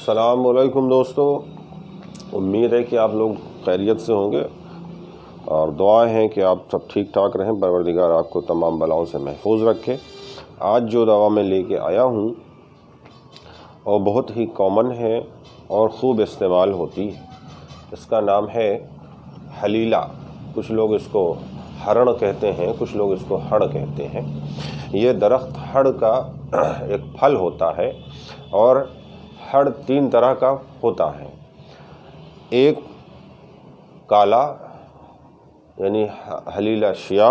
अस्सलामुअलैकुम दोस्तों, उम्मीद है कि आप लोग खैरियत से होंगे और दुआएं हैं कि आप सब ठीक ठाक रहें। परवरदिगार आपको तमाम बलाओं से महफूज रखे। आज जो दवा मैं लेके आया हूँ और बहुत ही कॉमन है और ख़ूब इस्तेमाल होती है। इसका नाम है हलीला। कुछ लोग इसको हरण कहते हैं, कुछ लोग इसको हड़ कहते हैं। ये दरख्त हड़ का एक फल होता है और हड़ 3 तरह का होता है। एक काला यानी हलीला शिया,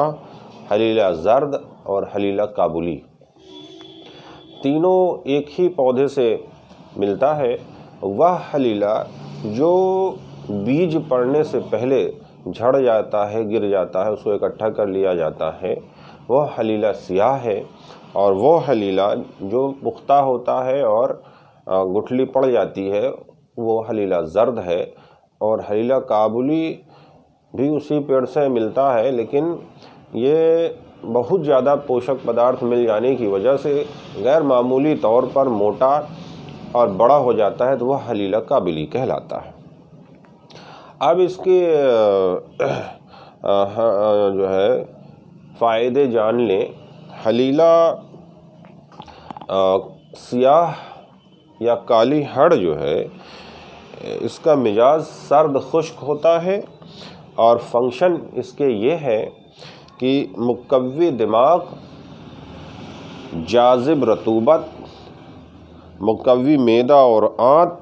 हलीला जर्द और हलीला काबुली। तीनों एक ही पौधे से मिलता है। वह हलीला जो बीज पड़ने से पहले झड़ जाता है, गिर जाता है, उसको इकट्ठा कर लिया जाता है, वह हलीला सियाह है। और वो हलीला जो पुख्ता होता है और गुठली पड़ जाती है, वो हलीला जर्द है। और हलीला काबुली भी उसी पेड़ से मिलता है, लेकिन ये बहुत ज़्यादा पोषक पदार्थ मिल जाने की वजह से गैर मामूली तौर पर मोटा और बड़ा हो जाता है, तो वह हलीला काबुली कहलाता है। अब इसके जो है फ़ायदे जान लें। हलीला सियाह या काली हड़ जो है, इसका मिजाज सर्द खुश्क होता है और फंक्शन इसके ये है कि मुकव्वी दिमाग, जाज़िब रतूबत, मुकव्वी मैदा और आंत,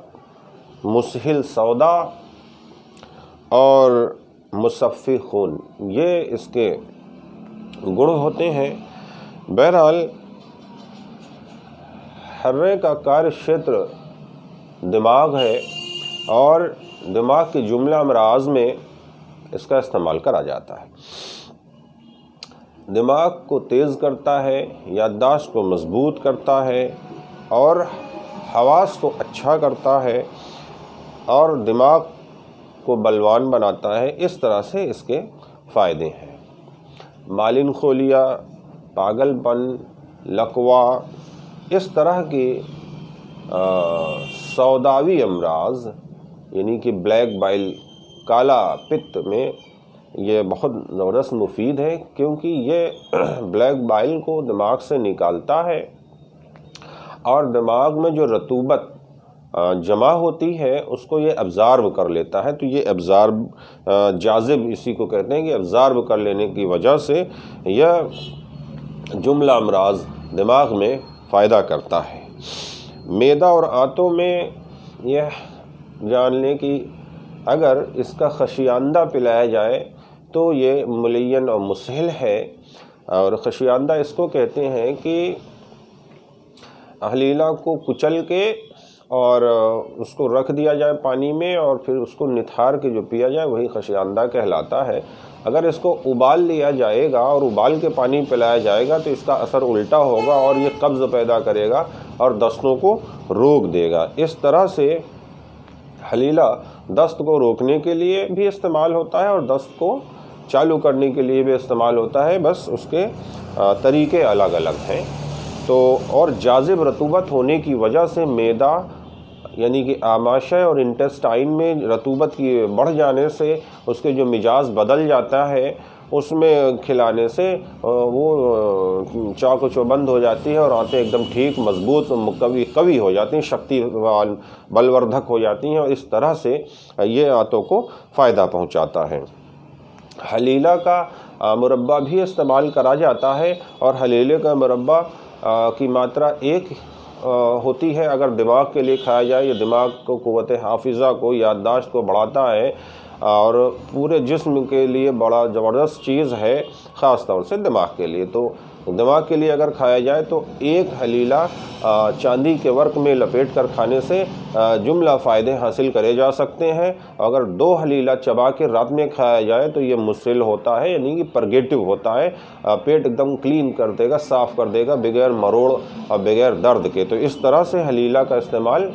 मुसहिल सौदा और मुसफ़ी खून, ये इसके गुण होते हैं। बहरहाल हर्रे का कार्य क्षेत्र दिमाग है और दिमाग के जुमला अमराज में इसका इस्तेमाल करा जाता है। दिमाग को तेज़ करता है, याददाश्त को मजबूत करता है और हवास को अच्छा करता है और दिमाग को बलवान बनाता है। इस तरह से इसके फ़ायदे हैं। मालिन खोलिया, पागलपन, लकवा, इस तरह के सौदावी अमराज यानी कि ब्लैक बाइल, काला पित्त में ये बहुत ज़बरदस्त मुफीद है, क्योंकि ये ब्लैक बाइल को दिमाग से निकालता है और दिमाग में जो रतूबत जमा होती है उसको ये अब्ज़ॉर्ब कर लेता है। तो ये अब्ज़ॉर्ब, जाज़िब इसी को कहते हैं कि अब्ज़ॉर्ब कर लेने की वजह से यह जुमला अमराज दिमाग में फ़ायदा करता है। मैदा और आंतों में यह जान लें कि अगर इसका खशियांदा पिलाया जाए तो ये मुलय्यन और मुसहिल है। और खशियांदा इसको कहते हैं कि हलीला को कुचल के और उसको रख दिया जाए पानी में और फिर उसको निथार के जो पिया जाए, वही खशियांदा कहलाता है। अगर इसको उबाल लिया जाएगा और उबाल के पानी पिलाया जाएगा तो इसका असर उल्टा होगा और ये कब्ज़ पैदा करेगा और दस्तों को रोक देगा। इस तरह से हलीला दस्त को रोकने के लिए भी इस्तेमाल होता है और दस्त को चालू करने के लिए भी इस्तेमाल होता है, बस उसके तरीके अलग अलग हैं। तो और जाज़िब रतूबत होने की वजह से मैदा यानी कि आमाशय और इंटेस्टाइन में रतूबत की बढ़ जाने से उसके जो मिजाज बदल जाता है, उसमें खिलाने से वो चाक चौबंद हो जाती है और आंतें एकदम ठीक, मजबूत, कवी हो जाती हैं, शक्तिवान, बलवर्धक हो जाती हैं और इस तरह से ये आंतों को फ़ायदा पहुंचाता है। हलीला का मुरब्बा भी इस्तेमाल करा जाता है और हलीले का मुरब्बा की मात्रा 1 होती है। अगर दिमाग के लिए खाया जाए, ये दिमाग को, क़ुव्वत हाफिज़ा को, याददाश्त को बढ़ाता है और पूरे जिस्म के लिए बड़ा ज़बरदस्त चीज़ है, ख़ास तौर से दिमाग के लिए। तो दिमाग के लिए अगर खाया जाए तो 1 हलीला चांदी के वर्क में लपेट कर खाने से जुमला फ़ायदे हासिल करे जा सकते हैं। अगर 2 हलीला चबा के रात में खाया जाए तो ये मुस्रिल होता है, यानी कि परगेटिव होता है, पेट एकदम क्लीन कर देगा, साफ़ कर देगा बग़ैर मरोड़ और बग़ैर दर्द के। तो इस तरह से हलीला का इस्तेमाल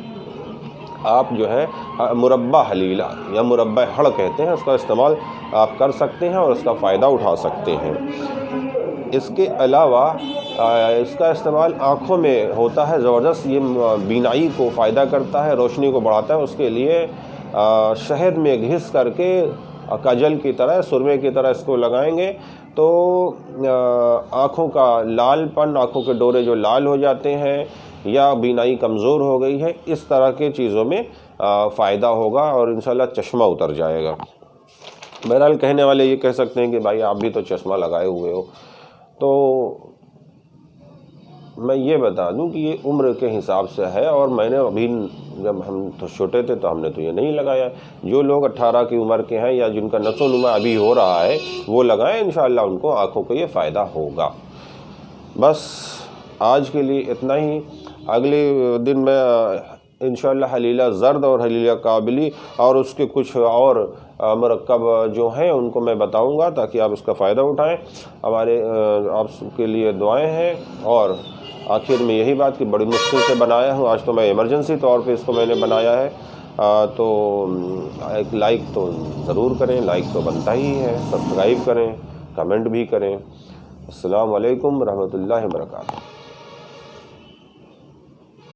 आप जो है मुरब्बा हलीला या मुरब्बा हड़ कहते हैं, उसका इस्तेमाल आप कर सकते हैं और उसका फ़ायदा उठा सकते हैं। इसके अलावा इसका इस्तेमाल आँखों में होता है ज़बरदस्त। ये बीनाई को फ़ायदा करता है, रोशनी को बढ़ाता है। उसके लिए शहद में घिस करके काजल की तरह, सुरमे की तरह इसको लगाएंगे तो आँखों का लालपन, आँखों के डोरे जो लाल हो जाते हैं या बीनाई कमज़ोर हो गई है, इस तरह के चीज़ों में फ़ायदा होगा और इंशाल्लाह चश्मा उतर जाएगा। बहरहाल कहने वाले ये कह सकते हैं कि भाई आप भी तो चश्मा लगाए हुए हो, तो मैं ये बता दूं कि ये उम्र के हिसाब से है और मैंने अभी, जब हम तो छोटे थे तो हमने तो ये नहीं लगाया। जो लोग 18 की उम्र के हैं या जिनका नसोनुमा अभी हो रहा है वो लगाएं, इंशाअल्लाह उनको आँखों को ये फ़ायदा होगा। बस आज के लिए इतना ही। अगले दिन मैं इंशाअल्लाह हलीला ज़र्द और हलीला काबिली और उसके कुछ और मरकब जो हैं उनको मैं बताऊंगा ताकि आप उसका फ़ायदा उठाएं। हमारे आपके लिए दुआएं हैं। और आखिर में यही बात कि बड़ी मुश्किल से बनाया हूँ, आज तो मैं इमरजेंसी तौर पे इसको मैंने बनाया है। तो एक लाइक तो ज़रूर करें, लाइक तो बनता ही है, सब्सक्राइब करें, कमेंट भी करें। अस्सलाम वालेकुम रहमतुल्लाहि व बरकातहू।